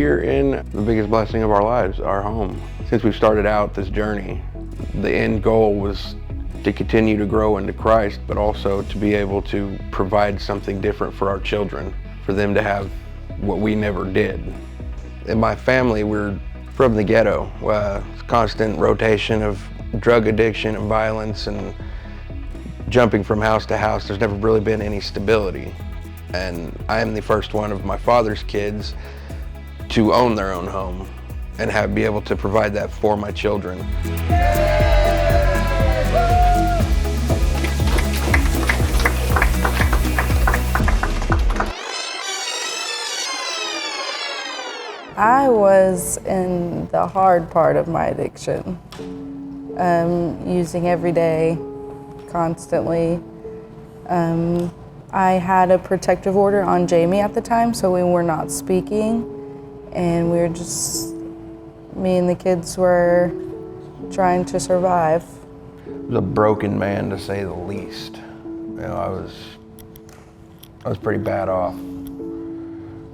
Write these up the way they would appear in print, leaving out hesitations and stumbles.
here in the biggest blessing of our lives, our home. Since we started out this journey, the end goal was to continue to grow into Christ, but also to be able to provide something different for our children, for them to have what we never did. In my family, we're from the ghetto, constant rotation of drug addiction and violence and jumping from house to house. There's never really been any stability. And I am the first one of my father's kids to own their own home and be able to provide that for my children. I was in the hard part of my addiction, using every day, constantly. I had a protective order on Jamie at the time, so we were not speaking, and me and the kids were trying to survive. I was a broken man, to say the least. I was pretty bad off.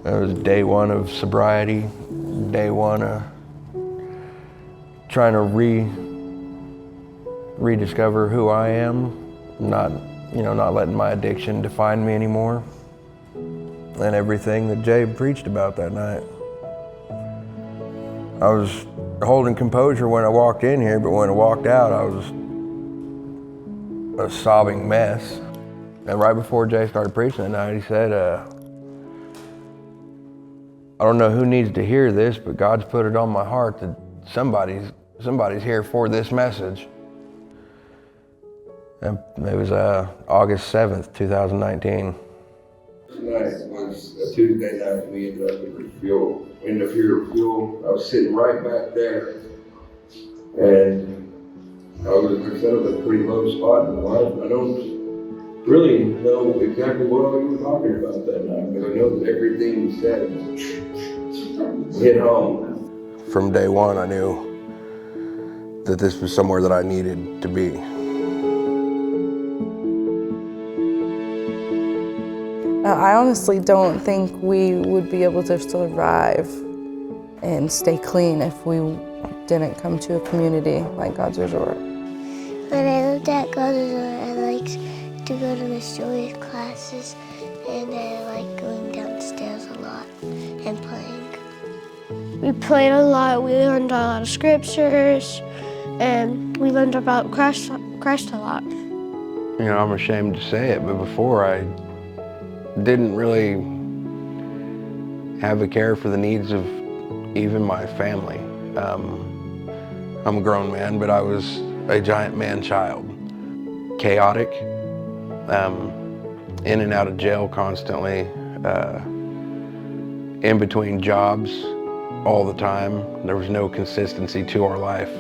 It was day one of sobriety, day one of trying to rediscover who I am, not letting my addiction define me anymore, and everything that Jay preached about that night. I was holding composure when I walked in here, but when I walked out, I was a sobbing mess. And right before Jay started preaching that night, he said, I don't know who needs to hear this, but God's put it on my heart that somebody's here for this message. And it was August 7th, 2019. Tonight was a Tuesday night. We ended up here at Fuel. I was sitting right back there, and I was in a pretty low spot in my life. I don't really know exactly what we were talking about that night, but I know that everything he said hit home. From day one, I knew that this was somewhere that I needed to be. I honestly don't think we would be able to survive and stay clean if we didn't come to a community like God's Resort. When I lived at God's Resort, I liked to go to Miss Joy's classes, and I like going downstairs a lot and playing. We played a lot, we learned a lot of scriptures, and we learned about Christ a lot. I'm ashamed to say it, but before I didn't really have a care for the needs of even my family. I'm a grown man, but I was a giant man-child. Chaotic, in and out of jail constantly, in between jobs all the time. There was no consistency to our life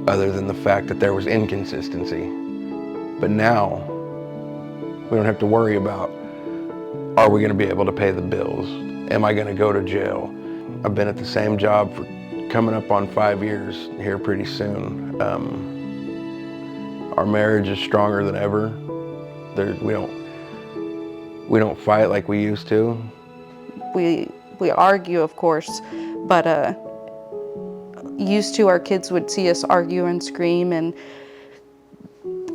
other than the fact that there was inconsistency. But now, we don't have to worry about, are we going to be able to pay the bills? Am I going to go to jail? I've been at the same job for coming up on 5 years here pretty soon. Our marriage is stronger than ever. We don't fight like we used to. We argue, of course, but used to our kids would see us argue and scream and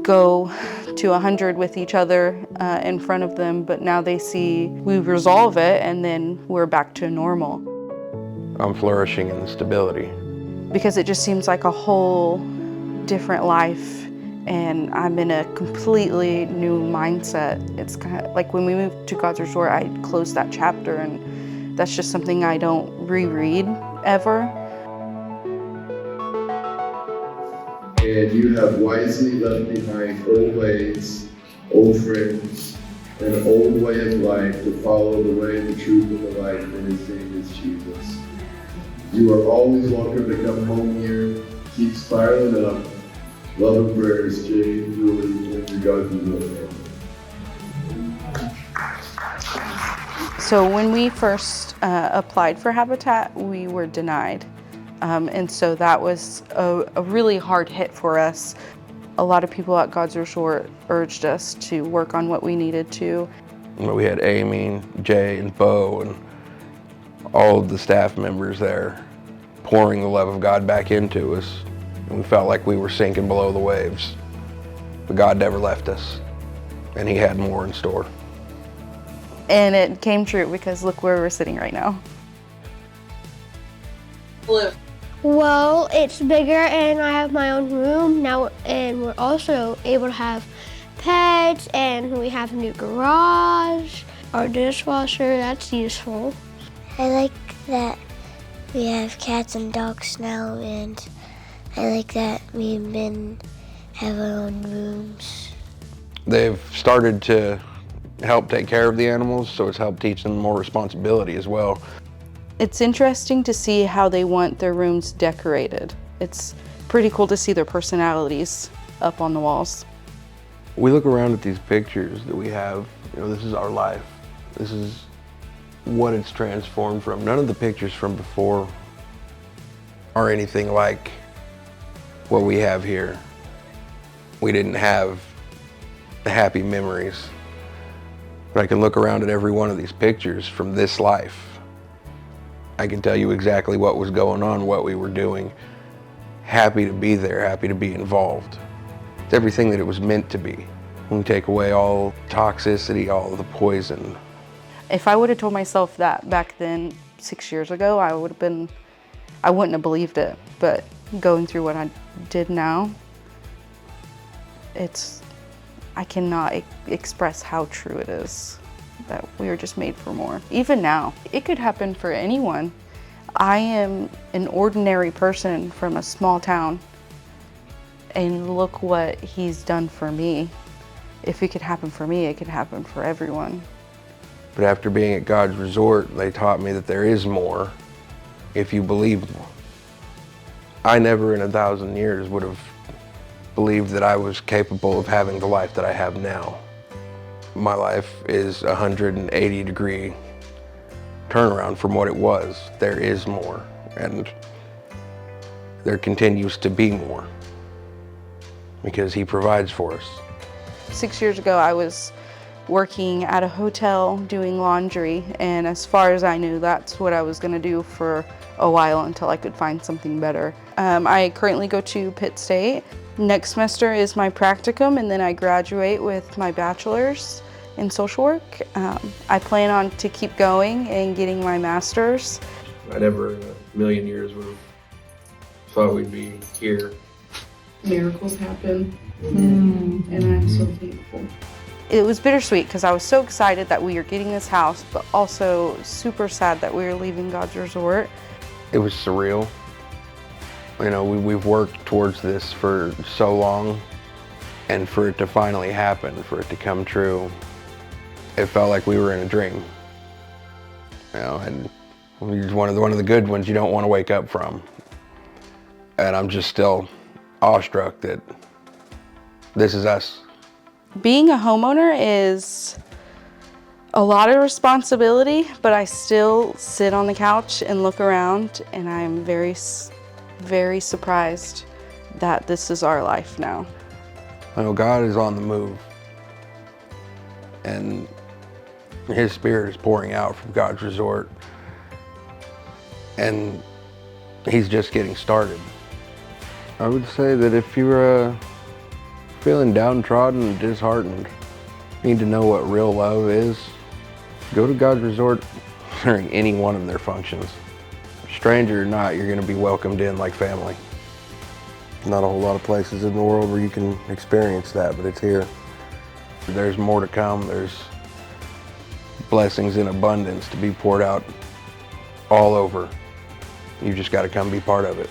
go to 100 with each other in front of them, but now they see we resolve it and then we're back to normal. I'm flourishing in the stability. Because it just seems like a whole different life, and I'm in a completely new mindset. It's kind of like when we moved to God's Resort, I closed that chapter, and that's just something I don't reread ever. And you have wisely left behind old ways, old friends, and an old way of life to follow the way, the truth, and the life, and His name is Jesus. You are always welcome to come home here. Keep spiraling up. Love and prayers, Jay, Julie, and your God's Resort family. So when we first applied for Habitat, we were denied. And so that was a really hard hit for us. A lot of people at God's Resort urged us to work on what we needed to. We had Amy, Jay, and Bo, and all of the staff members there pouring the love of God back into us. And we felt like we were sinking below the waves. But God never left us, and He had more in store. And it came true because look where we're sitting right now. Well, it's bigger and I have my own room now, and we're also able to have pets, and we have a new garage, our dishwasher, that's useful. I like that we have cats and dogs now, and I like that me and Ben have our own rooms. They've started to help take care of the animals, so it's helped teach them more responsibility as well. It's interesting to see how they want their rooms decorated. It's pretty cool to see their personalities up on the walls. We look around at these pictures that we have, this is our life. This is what it's transformed from. None of the pictures from before are anything like what we have here. We didn't have the happy memories. But I can look around at every one of these pictures from this life. I can tell you exactly what was going on, what we were doing. Happy to be there, happy to be involved. It's everything that it was meant to be. When we take away all toxicity, all the poison. If I would have told myself that back then, 6 years ago, I wouldn't have believed it. But going through what I did now, I cannot express how true it is that we are just made for more. Even now, it could happen for anyone. I am an ordinary person from a small town, and look what He's done for me. If it could happen for me, it could happen for everyone. But after being at God's resort, they taught me that there is more if you believe more. I never in 1,000 years would have believed that I was capable of having the life that I have now. My life is a 180-degree turnaround from what it was. There is more, and there continues to be more because He provides for us. 6 years ago, I was working at a hotel doing laundry, and as far as I knew, that's what I was going to do for a while until I could find something better. I currently go to Pitt State. Next semester is my practicum, and then I graduate with my bachelor's in social work. I plan on to keep going and getting my master's. I never in a million years would have thought we'd be here. Miracles happen, and I'm so thankful. It was bittersweet because I was so excited that we were getting this house, but also super sad that we were leaving God's resort. It was surreal. We've worked towards this for so long, and for it to finally happen, for it to come true, it felt like we were in a dream. And it's one of the good ones you don't want to wake up from. And I'm just still awestruck that this is us. Being a homeowner is a lot of responsibility, but I still sit on the couch and look around, and I'm very, very surprised that this is our life now. I know God is on the move, and His Spirit is pouring out from God's resort, and He's just getting started. I would say that if you're feeling downtrodden and disheartened, need to know what real love is, go to God's resort during any one of their functions. Stranger or not, you're going to be welcomed in like family. Not a whole lot of places in the world where you can experience that, but it's here. There's more to come. There's blessings in abundance to be poured out all over. You just got to come be part of it.